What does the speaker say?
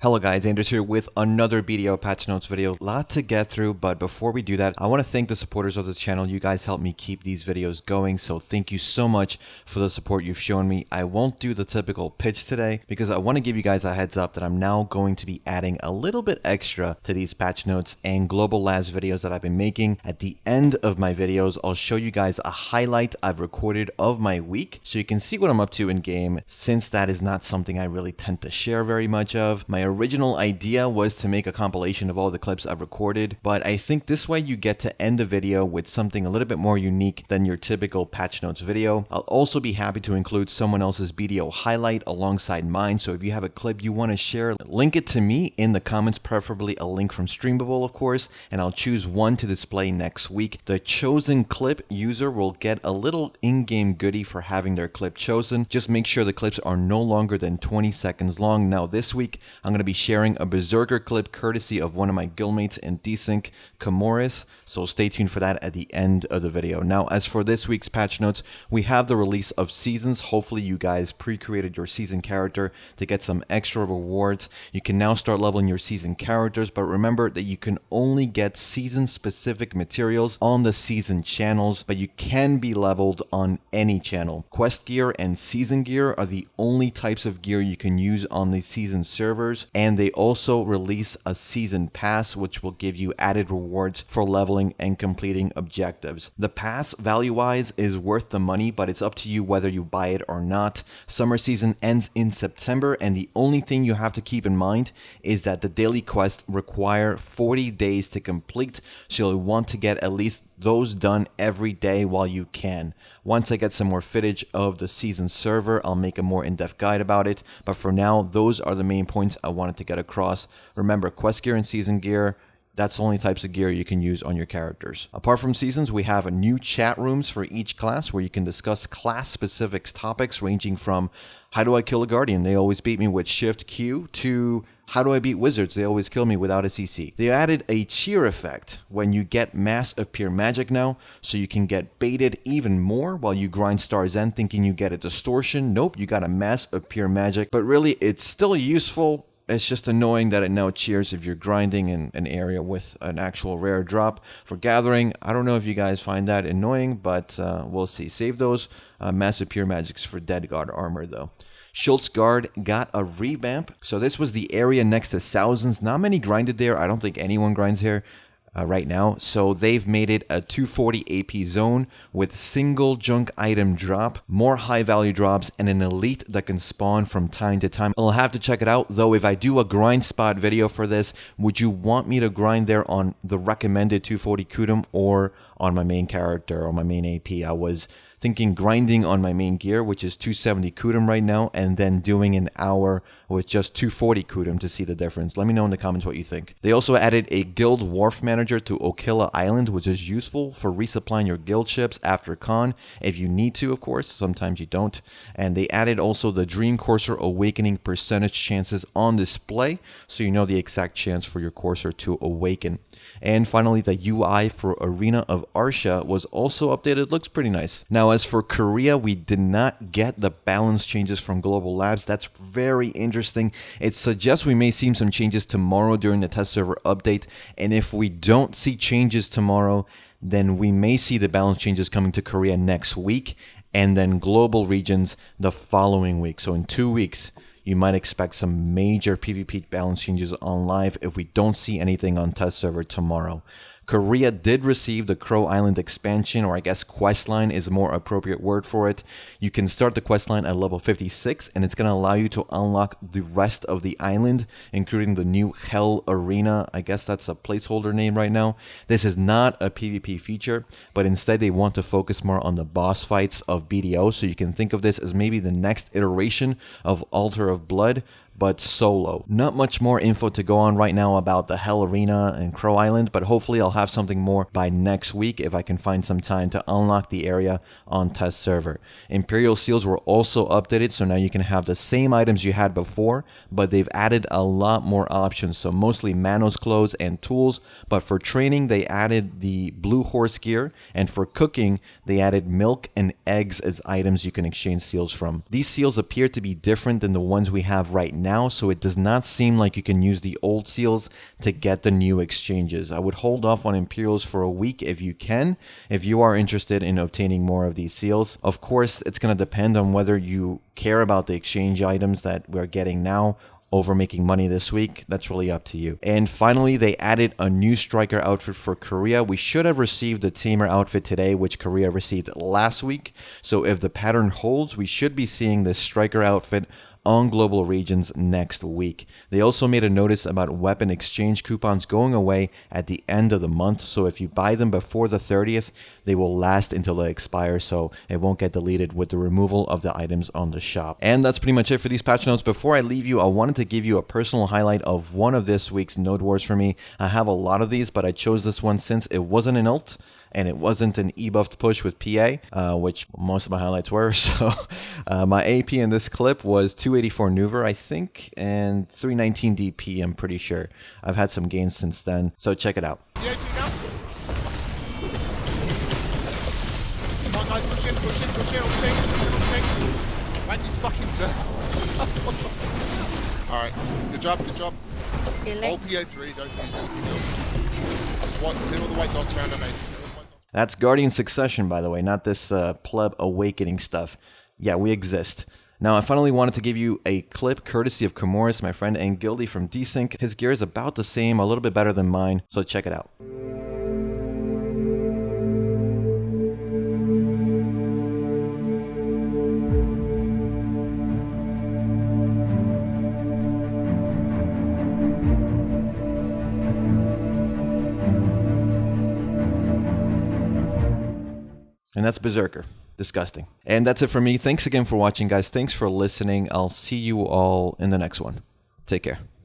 Hello guys, Anders here with another BDO patch notes video. Lot to get through, but before we do that, I want to thank the supporters of this channel. You guys help me keep these videos going, so thank you so much for the support you've shown me. I won't do the typical pitch today because I want to give you guys a heads up that I'm now going to be adding a little bit extra to these patch notes and Global Labs videos that I've been making. At the end of my videos, I'll show you guys a highlight I've recorded of my week so you can see what I'm up to in game, since that is not something I really tend to share very much of. My original idea was to make a compilation of all the clips I've recorded, but I think this way you get to end the video with something a little bit more unique than your typical patch notes video. I'll also be happy to include someone else's BDO highlight alongside mine, so if you have a clip you want to share, link it to me in the comments, preferably a link from Streamable of course, and I'll choose one to display next week. The chosen clip user will get a little in-game goodie for having their clip chosen. Just make sure the clips are no longer than 20 seconds long. Now this week I'm going to be sharing a Berserker clip courtesy of one of my guildmates in Desync, Camoris, so stay tuned for that at the end of the video. Now as for this week's patch notes, we have the release of seasons. Hopefully you guys pre-created your season character to get some extra rewards. You can now start leveling your season characters, but remember that you can only get season specific materials on the season channels, but you can be leveled on any channel. Quest gear and season gear are the only types of gear you can use on the season servers, and they also release a season pass which will give you added rewards for leveling and completing objectives. The pass value wise is worth the money, but it's up to you whether you buy it or not. Summer season ends in September, and the only thing you have to keep in mind is that the daily quests require 40 days to complete, so you'll want to get at least those done every day while you can. Once I get some more footage of the season server, I'll make a more in-depth guide about it, but for now those are the main points I wanted to get across. Remember, quest gear and season gear, that's the only types of gear you can use on your characters. Apart from seasons, we have new chat rooms for each class where you can discuss class-specific topics ranging from how do I kill a guardian? They always beat me with Shift Q, to how do I beat wizards? They always kill me without a CC. They added a cheer effect when you get Mass Appear Magic now, so you can get baited even more while you grind Star's End thinking you get a distortion. Nope, you got a Mass Appear Magic, but really it's still useful. It's just annoying that it now cheers if you're grinding in an area with an actual rare drop. For gathering, I don't know if you guys find that annoying, but we'll see. Save those Mass Appear Magics for Dead Guard armor though. Schultz Guard got a revamp. So this was the area next to Thousands. Not many grinded there. I don't think anyone grinds here right now. So they've made it a 240 AP zone with single junk item drop, more high value drops, and an elite that can spawn from time to time. I'll have to check it out though. If I do a grind spot video for this, would you want me to grind there on the recommended 240 Kudum or on my main character or my main AP? I was thinking grinding on my main gear, which is 270 Kudum right now, and then doing an hour with just 240 Kudum to see the difference. Let me know in the comments what you think. They also added a guild wharf manager to Okilla Island, which is useful for resupplying your guild ships after con, if you need to, of course. Sometimes you don't. And they added also the Dream Courser Awakening percentage chances on display, so you know the exact chance for your Courser to awaken. And finally, the UI for Arena of Arsha was also updated. Looks pretty nice. Now, as for Korea, we did not get the balance changes from Global Labs. That's very interesting. It suggests we may see some changes tomorrow during the test server update. And if we don't see changes tomorrow, then we may see the balance changes coming to Korea next week, and then global regions the following week. So in 2 weeks, you might expect some major PvP balance changes on live if we don't see anything on test server tomorrow. Korea did receive the Crow Island expansion, or I guess questline is a more appropriate word for it. You can start the questline at level 56, and it's going to allow you to unlock the rest of the island, including the new Hell Arena. I guess that's a placeholder name right now. This is not a PvP feature, but instead they want to focus more on the boss fights of BDO, so you can think of this as maybe the next iteration of Altar of Blood, but solo. Not much more info to go on right now about the Hell Arena and Crow Island, but hopefully I'll have something more by next week if I can find some time to unlock the area on test server. Imperial Seals were also updated, so now you can have the same items you had before, but they've added a lot more options, so mostly Manos clothes and tools, but for training they added the Blue Horse gear, and for cooking they added milk and eggs as items you can exchange seals from. These seals appear to be different than the ones we have right now, now, so it does not seem like you can use the old seals to get the new exchanges. I would hold off on Imperials for a week if you can, if you are interested in obtaining more of these seals. Of course, it's going to depend on whether you care about the exchange items that we're getting now over making money this week. That's really up to you. And finally, they added a new striker outfit for Korea. We should have received the Tamer outfit today, which Korea received last week. So if the pattern holds, we should be seeing this striker outfit on global regions next week. They also made a notice about weapon exchange coupons going away at the end of the month. So if you buy them before the 30th, they will last until they expire, so it won't get deleted with the removal of the items on the shop. And that's pretty much it for these patch notes. Before I leave you, I wanted to give you a personal highlight of one of this week's Node Wars for me. I have a lot of these, but I chose this one since it wasn't an ult and it wasn't an e-buffed push with PA, which most of my highlights were. So my AP in this clip was 284 Nuver, I think, and 319 DP, I'm pretty sure. I've had some gains since then, so check it out. Yeah, come on, guys, push in, Man, he's fucking dead. Alright, good job. All PO3, don't use anything else. Do all the white dots around an ace. That's Guardian Succession, by the way, not this pleb awakening stuff. Yeah, we exist. Now, I finally wanted to give you a clip courtesy of Kamoris, my friend, and Gildy from Desync. His gear is about the same, a little bit better than mine, so check it out. And that's Berserker. Disgusting. And that's it for me. Thanks again for watching, guys. Thanks for listening. I'll see you all in the next one. Take care.